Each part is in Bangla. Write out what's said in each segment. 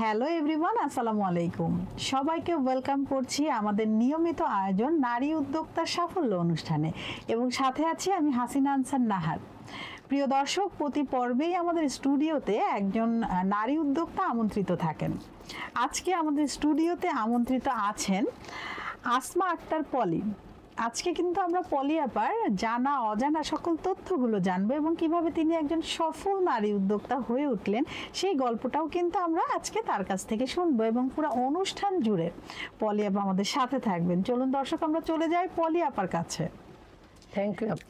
হ্যালো এভরিওয়ান, আসসালামু আলাইকুম। সবাইকে ওয়েলকাম করছি আমাদের নিয়মিত আয়োজন নারী উদ্যোক্তার সাফল্য অনুষ্ঠানে, এবং সাথে আছি আমি হাসিনা আনসার নাহার। প্রিয় দর্শক, প্রতি পর্বেই আমাদের স্টুডিওতে একজন নারী উদ্যোক্তা আমন্ত্রিত থাকেন। আজকে আমাদের স্টুডিওতে আমন্ত্রিত আছেন আসমা আক্তার পলি। আজকে কিন্তু আমরা পলি আপার জানা অজানা সকল তথ্যগুলো জানবো, এবং কিভাবে তিনি একজন সফল নারী উদ্যোক্তা হয়ে উঠলেন সেই গল্পটাও কিন্তু আমরা আজকে তার কাছ থেকে শুনবো, এবং পুরো অনুষ্ঠান জুড়ে পলি আপা আমাদের সাথে থাকবেন। চলুন দর্শক, আমরা চলে যাই পলি আপার কাছে। থ্যাংক ইউ আপু।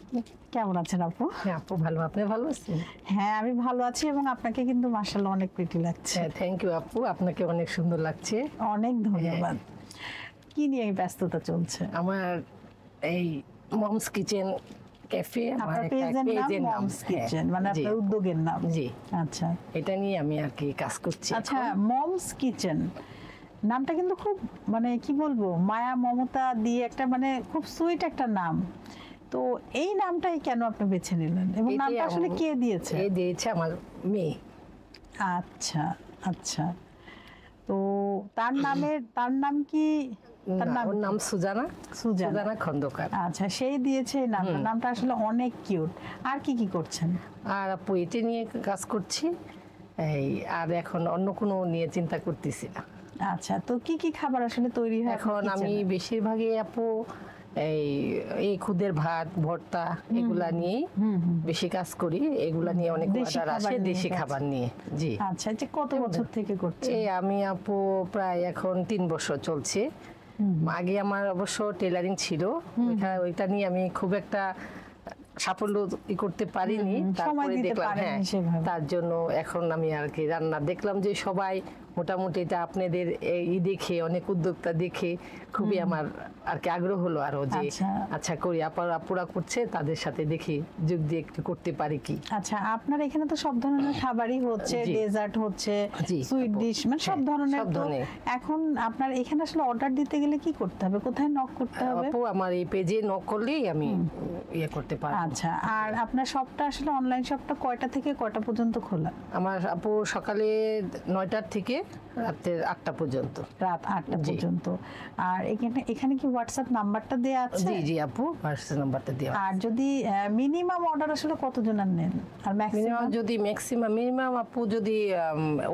কেমন আছেন আপু? হ্যাঁ আপু, ভালো। আপনি ভালো আছেন? হ্যাঁ, আমি ভালো আছি, এবং আপনাকে কিন্তু মাশাআল্লাহ অনেক প্রিটি লাগছে। হ্যাঁ, থ্যাংক ইউ আপু, আপনাকে অনেক সুন্দর লাগছে। অনেক ধন্যবাদ। কি নিয়ে ব্যস্ততা চলছে? আমার এই মমস কিচেন ক্যাফে, আমার পেজের নাম মমস কিচেন, মানে আপনার উদ্যোগের নাম? জি। আচ্ছা, এটা নিয়ে আমি আর কি কাজ করছি। আচ্ছা, মমস কিচেন নামটা কিন্তু খুব, মানে কি বলবো, মায়া মমতা দিয়ে একটা, মানে খুব সুইট একটা নাম। তো এই নামটাই কেন আপনি বেছে নিলেন, এবং নামটা আসলে কে দিয়েছে? এই দিয়েছে আমার মেয়ে। আচ্ছা আচ্ছা, তো তার নাম কি? তার নাম সুজানা খন্দকার। আচ্ছা, সেই দিয়েছে এই নামটা। নামটা আসলে অনেক কিউট। আর কি কি করছেন? আর আপু এটা নিয়ে কাজ করছি, এই আর এখন অন্য কোনো নিয়ে চিন্তা করতেছি না। আচ্ছা, তো কি কি খাবার আসলে তৈরি হয় এখন? আমি বেশিরভাগই আপু এই খুদের ভাত, ভর্তা, এগুলা নিয়ে বেশি কাজ করি। এগুলা নিয়ে অনেক অর্ডার আসে, দেশি খাবার নিয়ে। জি। আচ্ছা, যে কত বছর থেকে করছেন? আমি আপু প্রায় এখন 3 বছর চলছে। আগে আমার অবশ্য টেলারিং ছিল, ওইটা নিয়ে আমি খুব একটা সাফল্য করতে পারিনি। তারপরে দেখলাম, হ্যাঁ, তার জন্য এখন আমি আর কি রান্না দেখলাম যে সবাই মোটামুটি এটা আপনাদের এই দেখে, অনেক উদ্যোক্তা দেখে খুবই আমার আর কি আগ্রহ হলো আরো, যে আচ্ছা করি, আপুরা করছে, তাদের সাথে দেখি যোগ দিয়ে একটু করতে পারি কি। আচ্ছা, আপনার এখানে তো সব ধরনের খাবারই হচ্ছে, ডেজার্ট হচ্ছে, সুইট ডিশ, মানে সব ধরনের। এখন আপনার এখানে আসলে অর্ডার দিতে গেলে কি করতে হবে, কোথায় নক করতে হবে? আপু আমার এই পেজে নক করলেই আমি ইয়ে করতে পারি। আচ্ছা, আর আপনার শপটা আসলে অনলাইন শপটা কয়টা থেকে কয়টা পর্যন্ত খোলা? আমার আপু সকালে 9টার থেকে রাতের 8টা পর্যন্ত। রাত 8টা পর্যন্ত। আর এখানে কি হোয়াটসঅ্যাপ নাম্বারটা দেয়া আছে? জি জি আপু, হোয়াটসঅ্যাপ নাম্বারটা দেয়া আছে। আর যদি মিনিমাম অর্ডার আসলে কতজনের নেন, আর মিনিমাম আপু যদি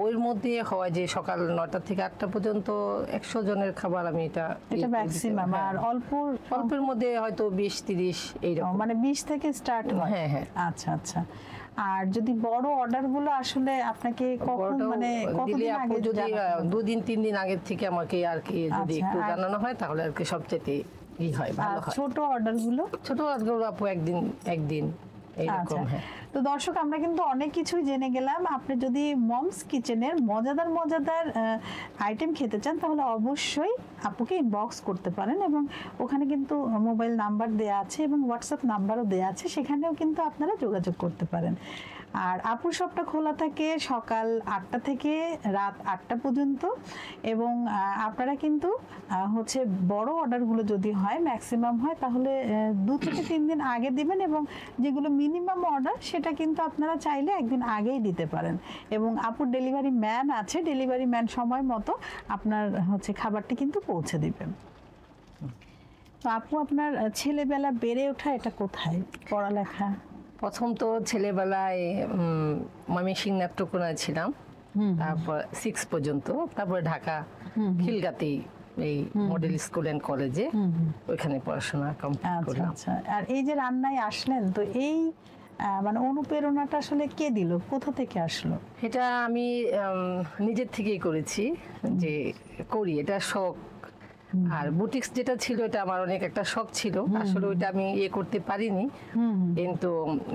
ওর মধ্যে হয় যে সকাল 9টা থেকে 8টা পর্যন্ত 100 জনের খাবার, আমি এটা ম্যাক্সিমাম। আর অল্পের মধ্যে হয়তো 20-30 এইরকম, মানে 20 থেকে স্টার্ট হয়। হ্যাঁ হ্যাঁ। আচ্ছা আচ্ছা। আর যদি বড় অর্ডার গুলো আসলে আপনাকে কখন, মানে কতদিন আগে? যদি 2-3 দিন আগে থেকে আমাকে আর কি যদি একটু জানানো হয়, তাহলে আর কি সবচেয়ে হয়, ভালো হয়। ছোট অর্ডার গুলো আপু একদিন এইরকম। হ্যাঁ, তো দর্শক, আমরা কিন্তু অনেক কিছুই জেনে গেলাম। আপনি যদি মমস কিচেনের মজাদার আইটেম খেতে চান, তাহলে অবশ্যই আপুকে ইনবক্স করতে পারেন, এবং ওখানে কিন্তু মোবাইল নাম্বার দেয়া আছে এবং হোয়াটসঅ্যাপ নাম্বারও দেয়া আছে, সেখানেও কিন্তু আপনারা যোগাযোগ করতে পারেন। আর আপুর শপটা খোলা থাকে সকাল 8টা থেকে রাত 8টা পর্যন্ত, এবং আপনারা কিন্তু হচ্ছে বড় অর্ডারগুলো যদি হয়, ম্যাক্সিমাম হয়, তাহলে 2 থেকে 3 দিন আগে দিবেন, এবং যেগুলো মিনিমাম অর্ডার সেটা কিন্তু আপনারা চাইলে একদিন আগেই দিতে পারেন। এবং আপুর ডেলিভারি ম্যান আছে, ডেলিভারি ম্যান সময় মতো আপনার হচ্ছে খাবারটি কিন্তু পৌঁছে দিবেন। তো আপু, আপনার ছেলেবেলা বেড়ে ওঠা এটা কোথায়, পড়ালেখা? প্রথম তো ছেলেবেলায় ময়মনসিংহ নাট্যকোনায় ছিলাম, তারপর 6 পর্যন্ত, তারপরে ঢাকা খিলগাতি এই মডেল স্কুল এন্ড কলেজে, ওইখানে পড়াশোনা কমপ্লিট করলাম। আচ্ছা, আর এই যে রান্নায় আসলেন, তো এই মানে অনুপ্রেরণাটা আসলে কে দিল, কোথা থেকে আসলো? এটা আমি নিজের থেকেই করেছি, যে করি, এটা শখ। আর বুটিক্স যেটা ছিল, এটা আমার অনেক একটা শখ ছিল, আসলে ওইটা আমি করতে পারিনি। কিন্তু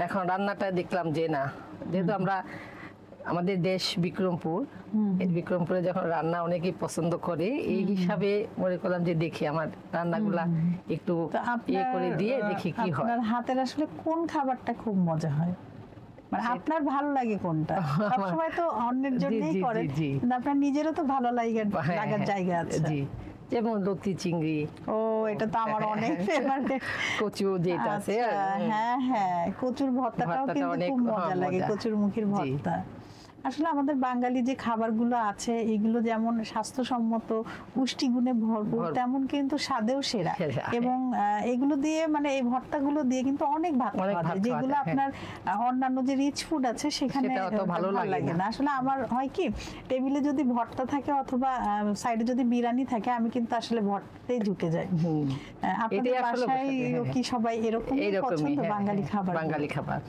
এখন রান্নাটা দেখলাম যে না, যেহেতু আমাদের দেশ বিক্রমপুর, বিক্রমপুরে যখন রান্না অনেকেই পছন্দ করে, এই হিসাবে মনে করলাম যে দেখি আমার রান্নাগুলা একটু করে দিয়ে দেখি কি হয়। আপনার হাতের আসলে কোন খাবারটা খুব মজা হয়, মানে আপনার ভালো লাগে কোনটা? সবসময় তো অন্যের জন্যই করেন, কিন্তু আপনার নিজেরও তো ভালো লাগার জায়গা আছে। যেমন লতি চিংড়ি, এটা তো আমার অনেক ফেভারিট। কচু যেটা আছে, হ্যাঁ হ্যাঁ, কচুর ভর্তাটাও কিন্তু খুব মজা লাগে, কচুর মুখির ভর্তা। আসলে আমাদের বাঙালি যে খাবারগুলো আছে এগুলো যেমন স্বাস্থ্যসম্মত, পুষ্টিগুণে ভরপুর, তেমন কিন্তু স্বাদেও সেরা। এবং এগুলো দিয়ে মানে এই ভর্তাগুলো দিয়ে কিন্তু অনেক ভাত খাওয়া যায়, যেগুলো আপনার অন্যান্য যে রিচ ফুড আছে সেখানে ভালো লাগে না। আসলে আমার হয় কি, টেবিলে যদি ভর্তা থাকে অথবা সাইডে যদি বিরিয়ানি থাকে, আমি কিন্তু আসলে ভর্তাতেই ঢুকে যাই। আপনাদের বাসায় কি সবাই এরকমই পছন্দ বাঙালি খাবার? বাঙালি খাবার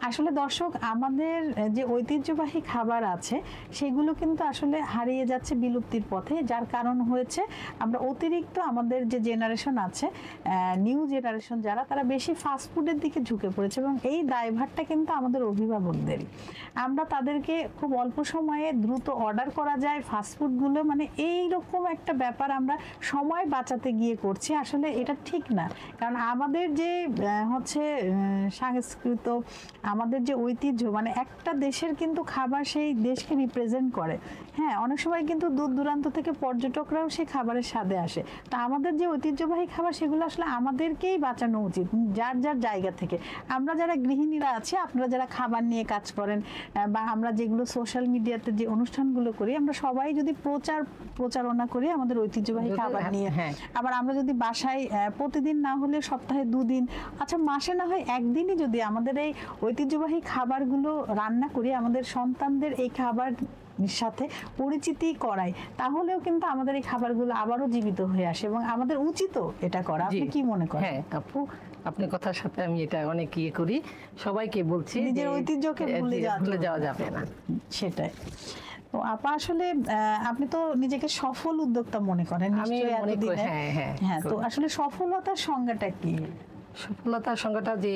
আসলে দর্শক, আমাদের যে ঐতিহ্যবাহী খাবার আছে সেগুলো কিন্তু আসলে হারিয়ে যাচ্ছে বিলুপ্তির পথে। যার কারণ হয়েছে আমরা অতিরিক্ত আমাদের যে জেনারেশন আছে, নিউ জেনারেশন যারা, তারা বেশি ফাস্ট ফুডের দিকে ঝুঁকে পড়েছে এবং এই দায়ভারটা কিন্তু আমাদের অভিভাবকদেরই। আমরা তাদেরকে খুব অল্প সময়ে দ্রুত অর্ডার করা যায় ফাস্ট ফুডগুলো, মানে এইরকম একটা ব্যাপার আমরা সময় বাঁচাতে গিয়ে করছি। আসলে এটা ঠিক না, কারণ আমাদের যে হচ্ছে সংস্কৃত, আমাদের যে ঐতিহ্য, মানে একটা দেশের কিন্তু খাবার সেই দেশকে রিপ্রেজেন্ট করে। হ্যাঁ, অনেক সময় কিন্তু দূর দূরান্ত থেকে পর্যটকরাও সেই খাবারের স্বাদে আসে। তা আমাদের যে ঐতিহ্যবাহী খাবার সেগুলো আসলে আমাদেরকেই বাঁচানো উচিত, যার যার জায়গা থেকে। আমরা যারা গৃহিণীরা আছি, আপনারা যারা খাবার নিয়ে কাজ করেন, বা আমরা যেগুলো সোশ্যাল মিডিয়াতে যে অনুষ্ঠানগুলো করি, আমরা সবাই যদি প্রচারণা করি আমাদের ঐতিহ্যবাহী খাবার নিয়ে, আবার আমরা যদি বাসায় প্রতিদিন না হলে সপ্তাহে 2 দিন, আচ্ছা মাসে না হয় একদিনই যদি আমাদের এই ঐতিহ্যবাহী খাবারগুলো রান্না করি, আমাদের সন্তানদের এই খাবার সাথে পরিচিতি করাই, তাহলেও কিন্তু আমাদের এই খাবারগুলো আবারও জীবিত হয়ে আসে এবং আমাদের উচিত এটা করা। আপনি কি মনে করেন? হ্যাঁ আপু, আপনার কথার সাথে আমি এটা অনেক ইয়ে করি, সবাইকে বলছি নিজের ঐতিহ্যকে ভুলে যাওয়া যাবে না। সেটাই তো আপা, আসলে আপনি তো নিজেকে সফল উদ্যোক্তা মনে করেন নিশ্চয়ই এতদিনে। হ্যাঁ, তো আসলে সফলতার সংজ্ঞাটা কি? সফলতার সংজ্ঞাটা যে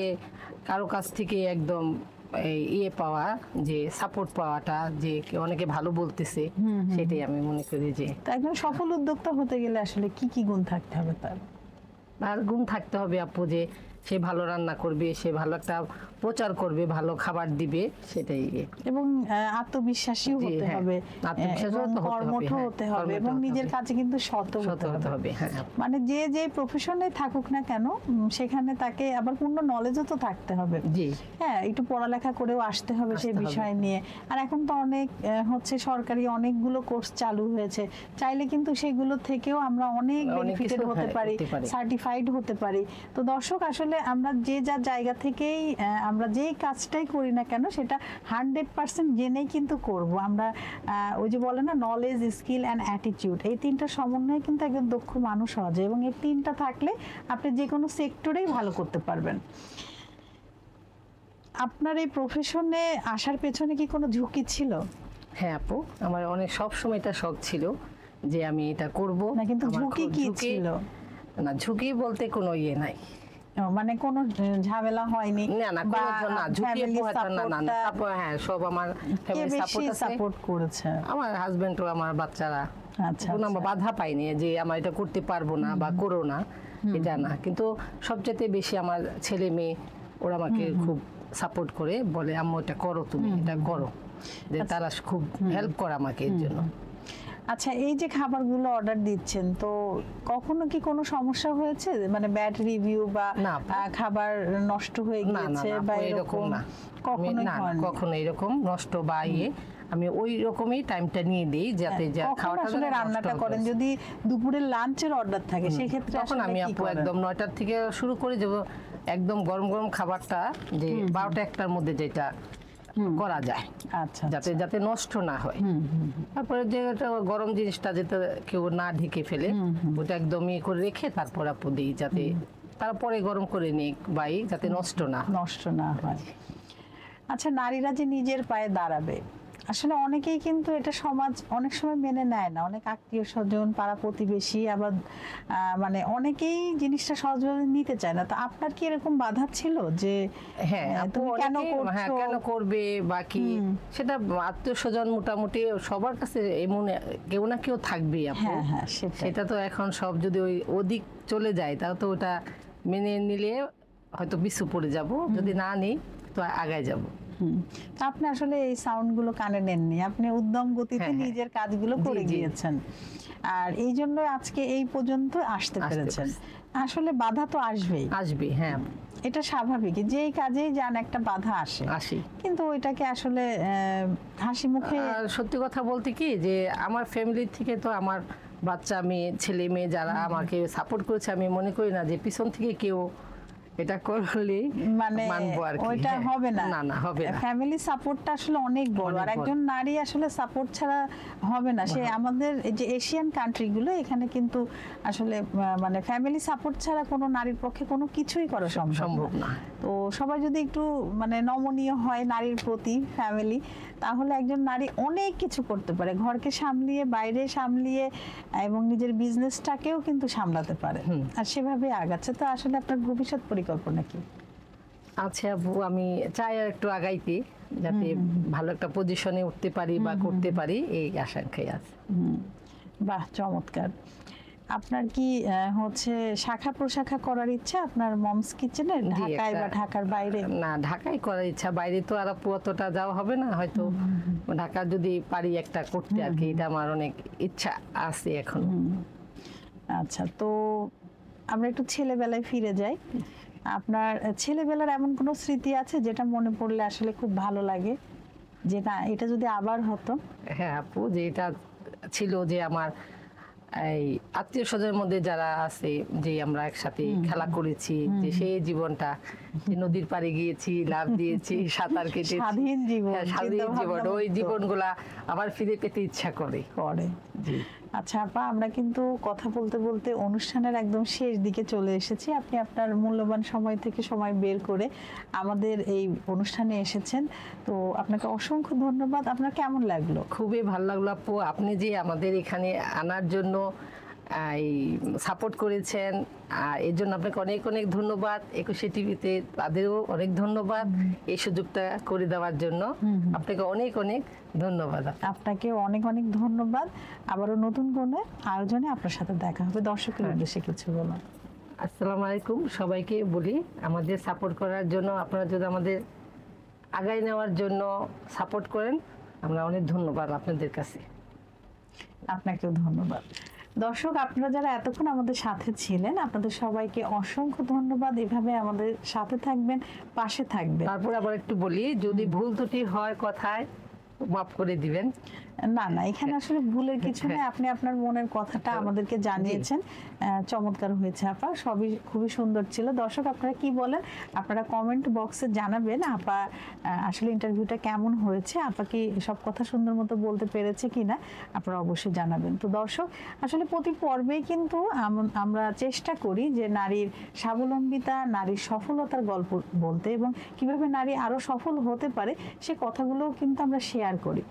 কারো কাছ থেকে একদম ইয়ে পাওয়া, যে সাপোর্ট পাওয়াটা, যে অনেকে ভালো বলতেছে, সেটাই আমি মনে করি। যে একদম সফল উদ্যোক্তা হতে গেলে আসলে কি কি গুণ থাকতে হবে? তার গুণ থাকতে হবে আপু, যে সে ভালো রান্না করবে, সে ভালো একটা প্রচার করবে, ভালো খাবার দিবে, সেটাই। এবং আত্মবিশ্বাসী হতে হবে, কর্মঠ হতে হবে এবং নিজের কাছে কিন্তু সৎ হতে হবে। মানে যে প্রফেশনে থাকুক না কেন, সেখানে তাকে আবার পূর্ণ নলেজও তো থাকতে হবে। হ্যাঁ, একটু পড়ালেখা করেও আসতে হবে সেই বিষয় নিয়ে। আর এখন তো অনেক হচ্ছে সরকারি অনেকগুলো কোর্স চালু হয়েছে, চাইলে কিন্তু সেগুলো থেকেও আমরা অনেক বেনিফিটেড হতে পারি, সার্টিফাইড হতে পারি। তো দর্শক, আসলে আমরা যে যার জায়গা থেকেই আমরা যেই কাজটাই করি না কেন, সেটা 100% জেনেই কিন্তু করব। আমরা ওই যে বলে না, নলেজ, স্কিল অ্যান্ড অ্যাটিটিউড, এই 3টা সমন্বয়ে কিন্তু একজন দক্ষ মানুষ হওয়া যায় এবং এই 3টা থাকলে আপনি যে কোনো সেক্টরেই ভালো করতে পারবেন। আপনার এই প্রফেশনে আসার পেছনে কি কোনো ঝুঁকি ছিল? হ্যাঁ আপু, আমার অনেক সব সময় এটা শখ ছিল যে আমি এটা করব। না, কিন্তু ঝুঁকি কি ছিল? না, ঝুঁকি বলতে কোনো ইয়ে নাই, মানে কোনো ঝামেলা হয়নি? না, ঝুঁকি না। হ্যাঁ, সব আমার ফ্যামিলি সাপোর্ট করেছে, আমার হাজবেন্ড ও আমার বাচ্চারা। কোনো বাধা পাইনি যে আমার এটা করতে পারবো না বা করো না, এটা না। কিন্তু সবচেয়ে বেশি আমার ছেলে মেয়ে, ওরা আমাকে খুব সাপোর্ট করে, বলে আম্মু এটা করো, তুমি এটা করো, যে তারা খুব হেল্প করে আমাকে এর জন্য। আচ্ছা, এই যে খাবারগুলো অর্ডার দিচ্ছেন, তো কখনো কি কোনো সমস্যা হয়েছে, মানে ব্যাড রিভিউ বা খাবার নষ্ট হয়ে গিয়েছে বা এরকম? কখনো এরকম নষ্ট বা ইয়ে আমি ওই রকমই টাইমটা নিয়ে দেই, যাতে খাওয়াটা আসলে রান্নাটা করেন। যদি দুপুরের লাঞ্চের অর্ডার থাকে, সেই ক্ষেত্রে তখন আমি আপু একদম 9টার থেকে শুরু করে যাব, একদম গরম গরম খাবারটা যে 12টা-1টার মধ্যে যেটা করা যায়, আচ্ছা, যাতে নষ্ট না হয়। তারপরে যে গরম জিনিসটা যাতে কেউ না ঢেকে ফেলে, ওটা একদম ইয়ে করে রেখে তারপর আপু দিই, যাতে তারপরে গরম করে নিই বাই, যাতে নষ্ট না হয়। আচ্ছা, নারীরা যে নিজের পায়ে দাঁড়াবে, আসলে অনেকেই কিন্তু এটা সমাজ অনেক সময় মেনে নেয় না। অনেক আত্মীয় স্বজন, পাড়া প্রতিবেশী, আবার মানে অনেকেই জিনিসটা সহজভাবে নিতে চায় না। তো আপনার কি এরকম বাধা ছিল যে তুমি কেন করবে বা কি? সেটা আত্মীয় স্বজন মোটামুটি সবার কাছে এমন কেউ না কেউ থাকবেই আপু। সেটা তো এখন সব যদি ওই ওদিক চলে যায়, তাহলে তো ওটা মেনে নিলে হয়তো পিছু পড়ে যাব, যদি না নিই তো আগায় যাব। আপনি আসলে এই সাউন্ডগুলো কানে নেননি, আপনি উদ্যম গতিতে নিজের কাজগুলো করে গিয়েছেন, আর এই জন্য আজকে এই পর্যন্ত আসতে পেরেছেন। আসলে বাধা তো আসবেই। হ্যাঁ, এটা স্বাভাবিক, যেই কাজেই যান একটা বাধা আসে, কিন্তু ওইটাকে আসলে হাসি মুখে। সত্যি কথা বলতে কি যে আমার ফ্যামিলি থেকে তো আমার বাচ্চা মেয়ে ছেলে মেয়ে যারা আমাকে সাপোর্ট করেছে, আমি মনে করি না যে পিছন থেকে কেউ এটা করলে মানে মানবো আর কি। ওইটা হবে না, না হবে না। ফ্যামিলি সাপোর্টটা আসলে অনেক বড়, আর একজন নারী আসলে সাপোর্ট ছাড়া হবে না। সে আমাদের যে এশিয়ান কান্ট্রিগুলো, এখানে কিন্তু আসলে মানে ফ্যামিলি সাপোর্ট ছাড়া কোনো নারীর পক্ষে কোনো কিছুই করা সম্ভব না। তো সবাই যদি একটু মানে নমনীয় হয় নারীর প্রতি, ফ্যামিলি, তাহলে একজন নারী অনেক কিছু করতে পারে, ঘরকে সামলিয়ে, বাইরে সামলিয়ে, এবং নিজের বিজনেসটাকেও কিন্তু সামলাতে পারে, আর সেভাবে আগাচ্ছে। তো আসলে আপনার ভবিষ্যৎ পরিকল্পনা কি? আচ্ছা আপু, আমি চাই আর একটু আগাইতে, যাতে ভালো একটা পজিশনে উঠতে পারি বা করতে পারি, এই আশঙ্কাই আছে। বাহ, চমৎকার। আপনার কি হচ্ছে শাখা প্রশাখা করার ইচ্ছা আপনার মমস কিচেনের, ঢাকায় বা ঢাকার বাইরে? না, ঢাকায় করার ইচ্ছা, বাইরে তো আর অতটা যাওয়া হবে না হয়তো। ঢাকা যদি পারি একটা করতে আর কি, এটা আমার অনেক ইচ্ছা আছে এখন। আচ্ছা, তো আমরা একটু ছেলেবেলায় ফিরে যাই। আপনার ছেলেবেলার এমন কোনো স্মৃতি আছে যেটা মনে পড়লে আসলে খুব ভালো লাগে, যে না এটা যদি আবার হতো? হ্যাঁ আপু, যে এটা ছিল যে আমার এই আত্মীয় স্বজনের মধ্যে যারা আছে, যে আমরা একসাথে খেলা করেছি, যে সেই জীবনটা, যে নদীর পাড়ে গিয়েছি, লাফ দিয়েছি, সাঁতার কেটেছি, স্বাধীন জীবন, ওই জীবনগুলা আবার ফিরে পেতে ইচ্ছা করে। জি। আচ্ছা আপা, আমরা কিন্তু কথা বলতে বলতে অনুষ্ঠানের একদম শেষ দিকে চলে এসেছি। আপনি আপনার মূল্যবান সময় থেকে সময় বের করে আমাদের এই অনুষ্ঠানে এসেছেন, তো আপনাকে অসংখ্য ধন্যবাদ। আপনার কেমন লাগলো? খুবই ভালো লাগলো আপু, আপনি যে আমাদের এখানে আনার জন্য সাপোর্ট করেছেন, এর জন্য আপনাকে অনেক অনেক ধন্যবাদ। 21 টিভিতে তাদেরও অনেক ধন্যবাদ এই সুযোগটা করে দেওয়ার জন্য। আপনাকে অনেক অনেক ধন্যবাদ। আপনাকে অনেক অনেক ধন্যবাদ। আবারও নতুন কোনো আয়োজনে আপনার সাথে দেখা হবে। দর্শকের উদ্দেশ্যে কিছু বলুন। আসসালামু আলাইকুম, সবাইকে বলি আমাদের সাপোর্ট করার জন্য, আপনারা যদি আমাদের আগায় নেওয়ার জন্য সাপোর্ট করেন, আমরা অনেক ধন্যবাদ আপনাদের কাছে। আপনাকেও ধন্যবাদ। দর্শক, আপনারা যারা এতক্ষণ আমাদের সাথে ছিলেন, আপনাদের সবাইকে অসংখ্য ধন্যবাদ। এভাবে আমাদের সাথে থাকবেন, পাশে থাকবেন। তারপর আবার একটু বলি, যদি ভুল ত্রুটি হয় কথায়, মাফ করে দিবেন। না না, এখানে আসলে ভুলের কিছু নেই। আপনি আপনার মনের কথাটা আমাদেরকে জানিয়েছেন, চমৎকার হয়েছে আপা, সবই খুবই সুন্দর ছিল। দর্শক, আপনারা কি বলেন আপনারা কমেন্ট বক্সে জানাবেন। আপা আসলে ইন্টারভিউটা কেমন হয়েছে, আপা কি সব কথা সুন্দর মতো বলতে পেরেছে কিনা, আপনারা অবশ্যই জানাবেন। তো দর্শক, আসলে প্রতি পর্বেই কিন্তু আমরা চেষ্টা করি যে নারীর স্বাবলম্বিতা, নারীর সফলতার গল্প বলতে, এবং কিভাবে নারী আরো সফল হতে পারে সে কথাগুলো কিন্তু আমরা শেয়ার করি।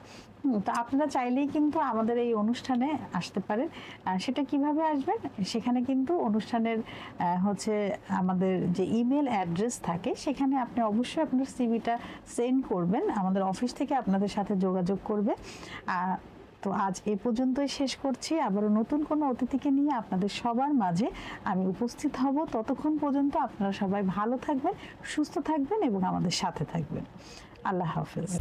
তো আপনারা চাইলেই কিন্তু আমাদের এই অনুষ্ঠানে আসতে পারেন। সেটা কিভাবে আসবেন, সেখানে কিন্তু অনুষ্ঠানের হচ্ছে আমাদের যে ইমেল অ্যাড্রেস থাকে, সেখানে আপনি অবশ্যই আপনার সিভিটা সেন্ড করবেন, আমাদের অফিস থেকে আপনাদের সাথে যোগাযোগ করবে। তো আজ এ পর্যন্তই শেষ করছি। আবারও নতুন কোনো অতিথিকে নিয়ে আপনাদের সবার মাঝে আমি উপস্থিত হব। ততক্ষণ পর্যন্ত আপনারা সবাই ভালো থাকবেন, সুস্থ থাকবেন এবং আমাদের সাথে থাকবেন। আল্লাহ হাফেজ।